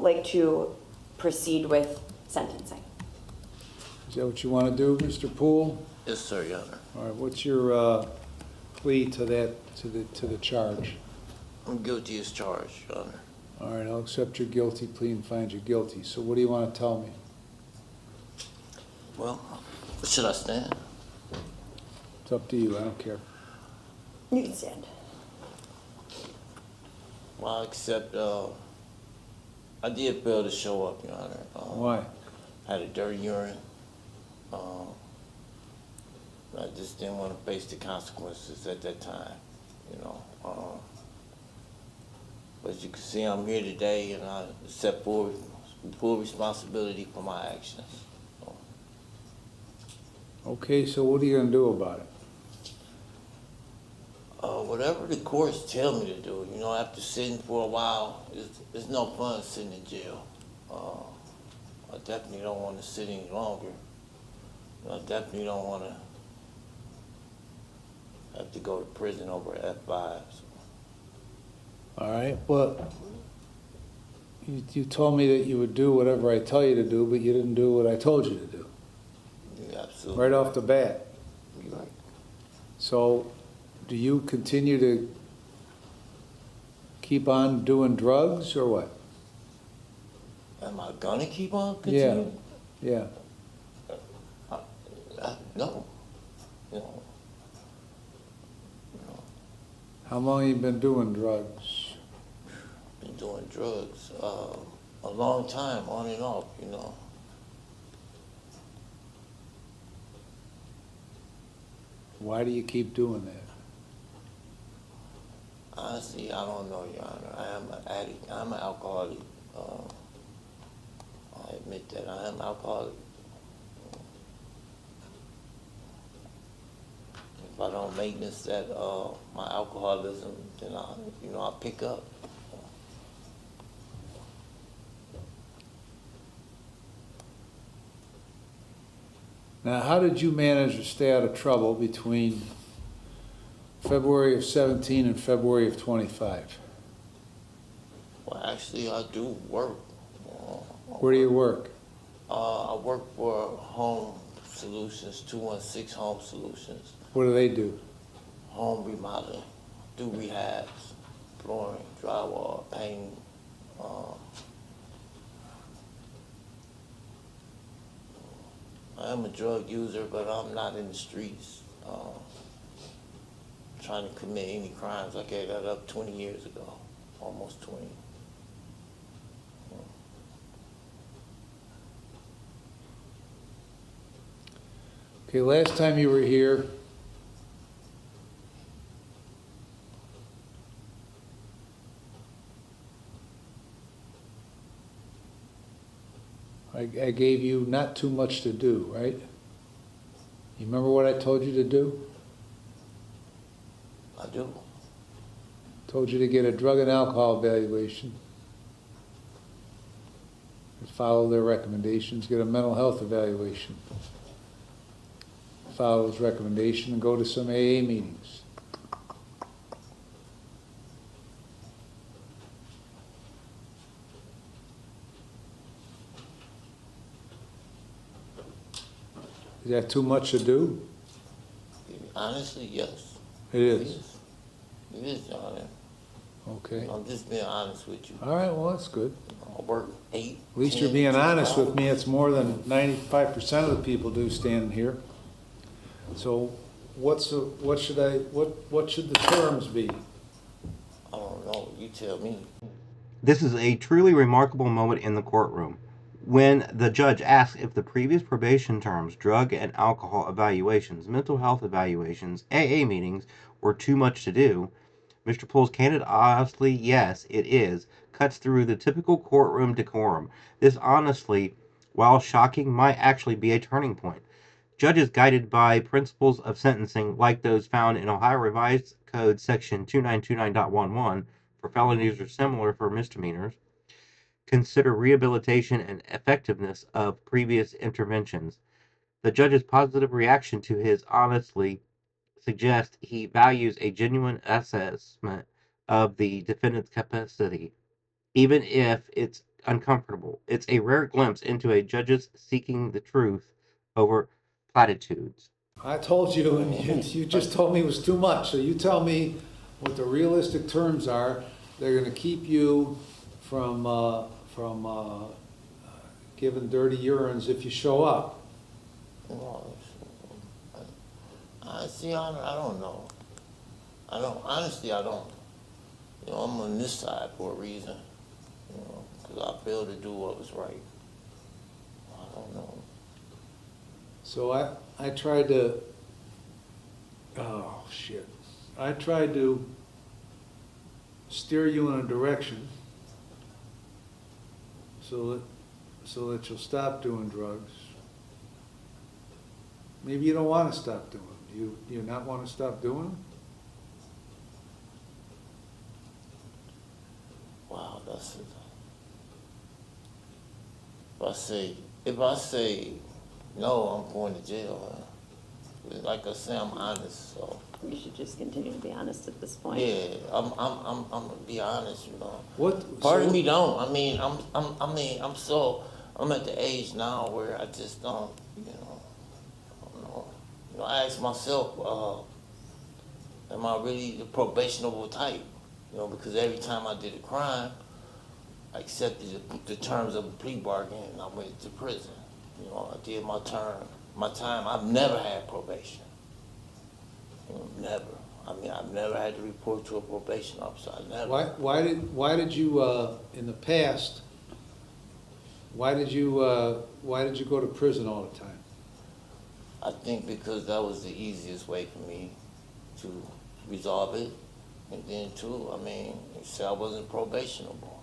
like to proceed with sentencing. Is that what you want to do, Mr. Poole? Yes, sir, Your Honor. All right, what's your plea to that, to the charge? I'm guilty as charged, Your Honor. All right, I'll accept your guilty plea and find you guilty. So what do you want to tell me? Well, should I stand? It's up to you, I don't care. You can stand. Well, I accept, I did fail to show up, Your Honor. Why? I had a dirty urine. I just didn't want to face the consequences at that time, you know. But as you can see, I'm here today, and I accept full responsibility for my actions. Okay, so what are you going to do about it? Whatever the courts tell me to do, you know, after sitting for a while, it's no fun sitting in jail. I definitely don't want to sit any longer. I definitely don't want to have to go to prison over F5. All right, well, you told me that you would do whatever I tell you to do, but you didn't do what I told you to do. You're absolutely Right off the bat. You're right. So, do you continue to keep on doing drugs or what? Am I gonna keep on continuing? Yeah. No. You know. How long have you been doing drugs? Been doing drugs a long time, on and off, you know. Why do you keep doing that? Honestly, I don't know, Your Honor. I am an addict. I'm an alcoholic. I admit that I am alcoholic. If I don't maintenance that my alcoholism, then I pick up. Now, how did you manage to stay out of trouble between February of 17 and February of 25? Well, actually, I do work. Where do you work? I work for Home Solutions, 216 Home Solutions. What do they do? Home remodeling, do rehabs, flooring, drywall, painting. I am a drug user, but I'm not in the streets trying to commit any crimes. I gave that up 20 years ago, almost 20. Okay, last time you were here, I gave you not too much to do, right? You remember what I told you to do? I do. Told you to get a drug and alcohol evaluation. Follow their recommendations, get a mental health evaluation. Follow those recommendations and go to some AA meetings. Is that too much to do? Honestly, yes. It is. It is, John. Okay. I'm just being honest with you. All right, well, that's good. I work 8. At least you're 10, being honest with 12. me. It's more than 95% of the people do standing here. So what should the terms be? I don't know. You tell me. This is a truly remarkable moment in the courtroom. When the judge asked if the previous probation terms, drug and alcohol evaluations, mental health evaluations, AA meetings, were too much to do, Mr. Poole's candid, honestly, yes, it is, cuts through the typical courtroom decorum. This honestly, while shocking, might actually be a turning point. Judges guided by principles of sentencing like those found in Ohio Revised Code Section 2929.11 for felonies or similar for misdemeanors, consider rehabilitation and effectiveness of previous interventions. The judge's positive reaction to his honestly suggests he values a genuine assessment of the defendant's capacity, even if it's uncomfortable. It's a rare glimpse into a judge's seeking the truth over platitudes. I told you, and you just told me it was too much. So you tell me what the realistic terms are. They're gonna keep you from giving dirty urines if you show up. Well, honestly, I don't know. Honestly, I don't. You know, I'm on this side for a reason. You know, because I failed to do what was right. I don't know. So I tried to, oh shit. I tried to steer you in a direction so that you'll stop doing drugs. Maybe you don't want to stop doing them. Do you not want to stop doing them? Wow, that's it. If I say no, I'm going to jail. Like I say, I'm honest. So You should just continue to be honest at this point. yeah, I'm gonna be honest. You know. What? Part so of me don't. I'm at the age now where I just don't. You know. I don't know. You know, I ask myself, am I really the probationable type? You know, because every time I did a crime, I accepted the terms of a plea bargain and I went to prison. You know, I did my time. I've never had probation. You know, never. I've never had to report to a probation officer. I never. why did you in the past? Why did you go to prison all the time? I think because that was the easiest way for me to resolve it. And then too, he said I wasn't probationable.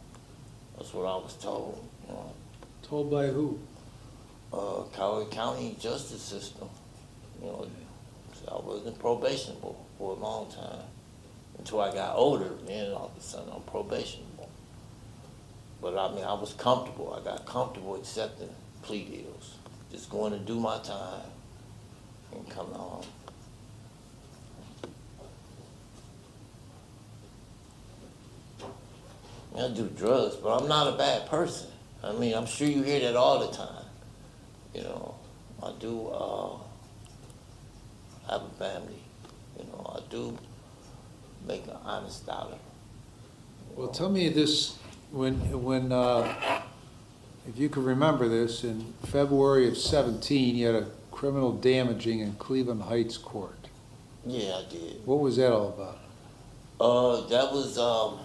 That's what I was told, you know. Told by who? Coward County justice system, you know, so I wasn't probationable for a long time. Until I got older, then all of a sudden I'm probationable. But I was comfortable. I got comfortable accepting plea deals. Just going to do my time and coming home. I do drugs, but I'm not a bad person. I'm sure you hear that all the time. You know, I do have a family. You know, I do make an honest dollar. Well, tell me this, when if you can remember this, in February of 17, you had a criminal damaging in Cleveland Heights court. Yeah, I did. What was that all about? That was the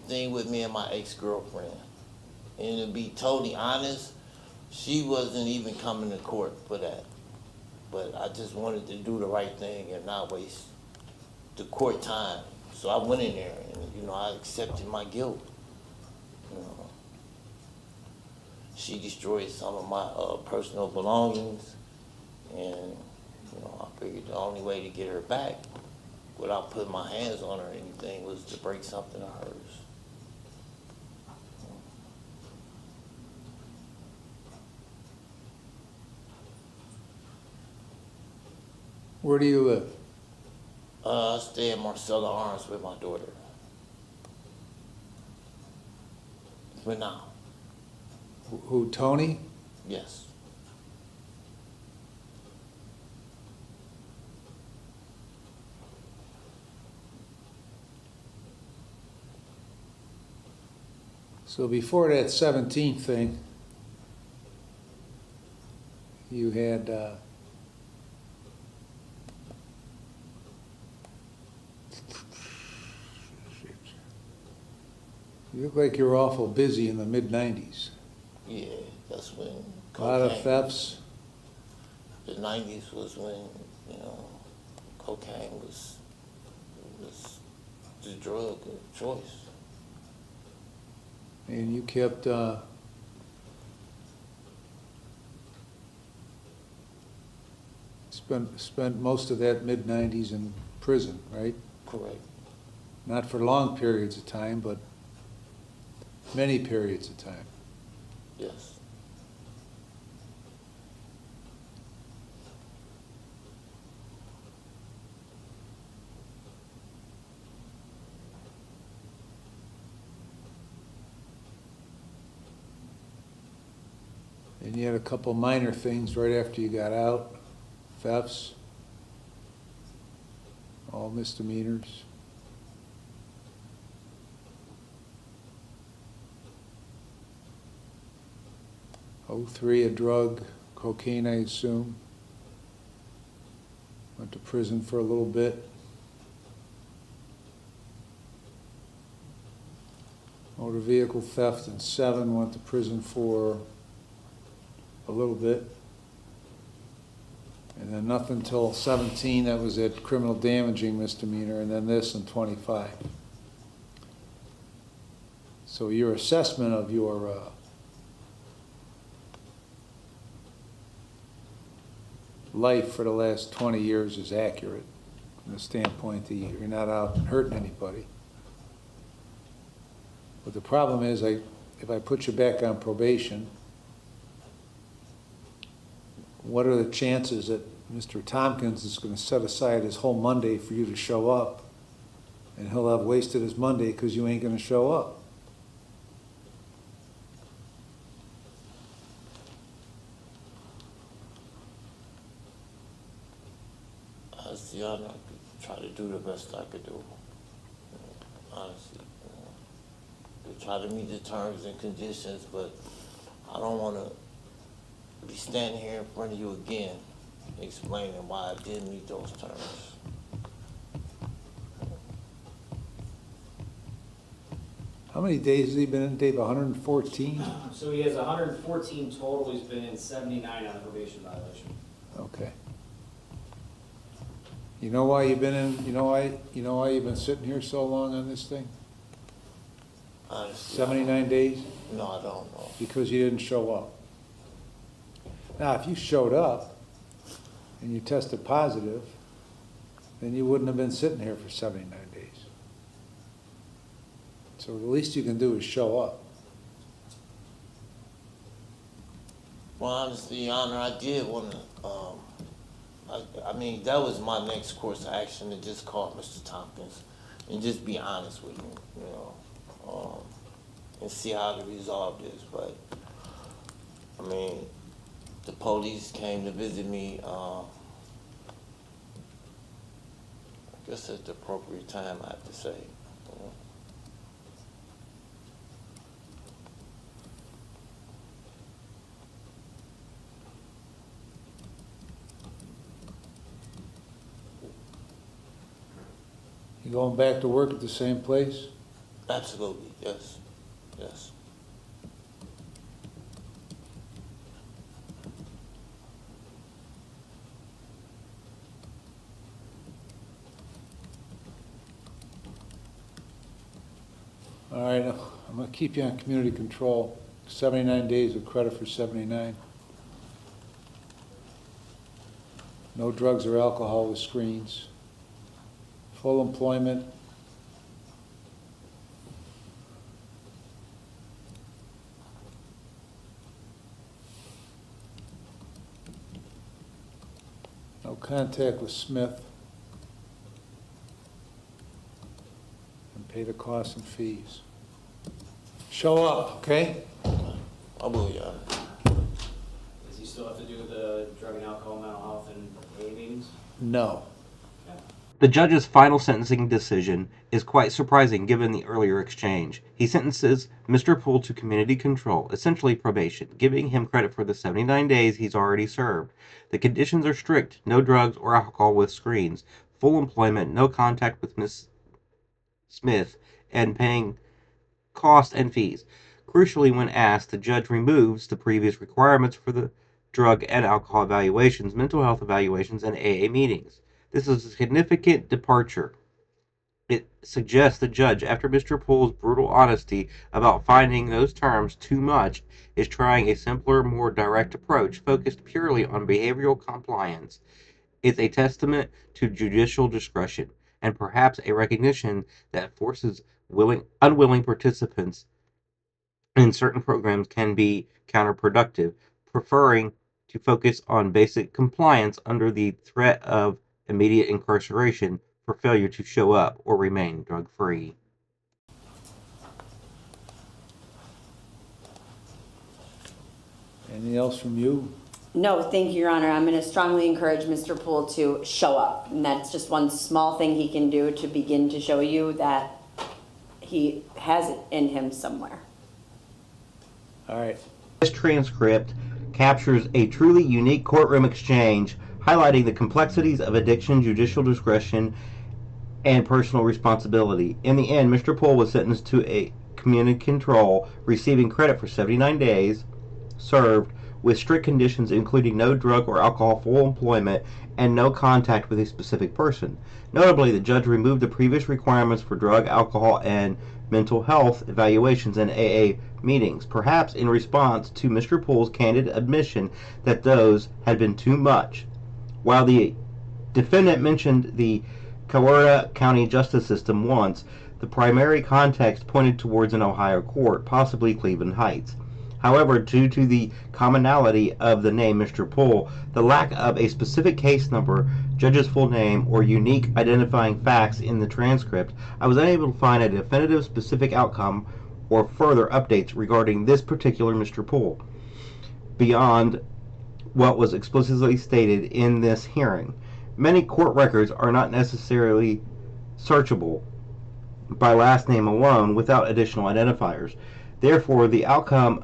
thing with me and my ex-girlfriend. And to be totally honest, she wasn't even coming to court for that. But I just wanted to do the right thing and not waste the court time. So I went in there and, you know, I accepted my guilt. You know, she destroyed some of my personal belongings, and, you know, I figured the only way to get her back without putting my hands on her or anything was to break something of hers. Where do you live? I stay in Marcella Arms with my daughter. For now, Who, Tony? yes. So before that 17th thing, you had, you look like you were awful busy in the mid-90s. Yeah, that's when A lot of cocaine- thefts. The 90s was when, you know, cocaine was the drug of choice. And you kept, spent most of that mid-90s in prison, right? Correct. Not for long periods of time, but many periods of time. Yes. And you had a couple minor things right after you got out, thefts, all misdemeanors. '03, a drug, cocaine, I assume. Went to prison for a little bit. Motor vehicle theft in '07, went to prison for a little bit. And then nothing until '17, that was that criminal damaging misdemeanor, and then this in '25. So your assessment of your life for the last 20 years is accurate from the standpoint that you're not out hurting anybody. But the problem is, if I put you back on probation, what are the chances that Mr. Tompkins is going to set aside his whole Monday for you to show up, and he'll have wasted his Monday because you ain't going to show up? Honestly, I try to do the best I could do. Honestly, to try to meet the terms and conditions, but I don't want to be standing here in front of you again, explaining why I didn't meet those terms. How many days has he been in, Dave? 114? So he has 114 total, he's been in 79 on the probation violation. Okay. You know why you've been in, you know why you've been sitting here so long on this thing? Honestly, 79 days? No, I don't know. Because you didn't show up. Now, if you showed up and you tested positive, then you wouldn't have been sitting here for 79 days. So the least you can do is show up. Well, honestly, Your Honor, I did want to, I mean, that was my next course of action, to just call Mr. Tompkins and just be honest with him, you know, and see how to resolve this. But, I mean, the police came to visit me, I guess at the appropriate time, I have to say. You know. You going back to work at the same place? Absolutely, yes, yes. All right, I'm gonna keep you on community control. 79 days with credit for 79. No drugs or alcohol with screens. Full employment. No contact with Smith. And pay the costs and fees. Show up, okay? I will, Your Honor. Does he still have to do the drug and alcohol, mental health, and AA meetings? No. Yeah. The judge's final sentencing decision is quite surprising given the earlier exchange. He sentences Mr. Poole to community control, essentially probation, giving him credit for the 79 days he's already served. The conditions are strict: no drugs or alcohol with screens, full employment, no contact with Miss Smith, and paying costs and fees. Crucially, when asked, the judge removes the previous requirements for the drug and alcohol evaluations, mental health evaluations, and AA meetings. This is a significant departure. It suggests the judge, after Mr. Poole's brutal honesty about finding those terms too much, is trying a simpler, more direct approach focused purely on behavioral compliance. It's a testament to judicial discretion and perhaps a recognition that forces unwilling participants in certain programs can be counterproductive, preferring to focus on basic compliance under the threat of immediate incarceration for failure to show up or remain drug free. Anything else from you? No, thank you, Your Honor. I'm going to strongly encourage Mr. Poole to show up. And that's just one small thing he can do to begin to show you that he has it in him somewhere. All right. This transcript captures a truly unique courtroom exchange, highlighting the complexities of addiction, judicial discretion, and personal responsibility. In the end, Mr. Poole was sentenced to a community control, receiving credit for 79 days served with strict conditions including no drug or alcohol full employment and no contact with a specific person. Notably, the judge removed the previous requirements for drug, alcohol, and mental health evaluations in AA meetings, perhaps in response to Mr. Poole's candid admission that those had been too much. While the defendant mentioned the Coweta County justice system once, the primary context pointed towards an Ohio court, possibly Cleveland Heights. However, due to the commonality of the name Mr. Poole, the lack of a specific case number, judge's full name, or unique identifying facts in the transcript, I was unable to find a definitive specific outcome or further updates regarding this particular Mr. Poole, beyond what was explicitly stated in this hearing. Many court records are not necessarily searchable by last name alone without additional identifiers. Therefore, the outcome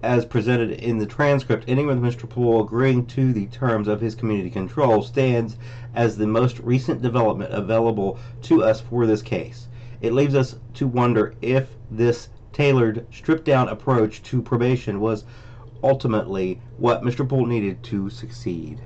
as presented in the transcript, ending with Mr. Poole agreeing to the terms of his community control, stands as the most recent development available to us for this case. It leaves us to wonder if this tailored, stripped-down approach to probation was ultimately what Mr. Poole needed to succeed.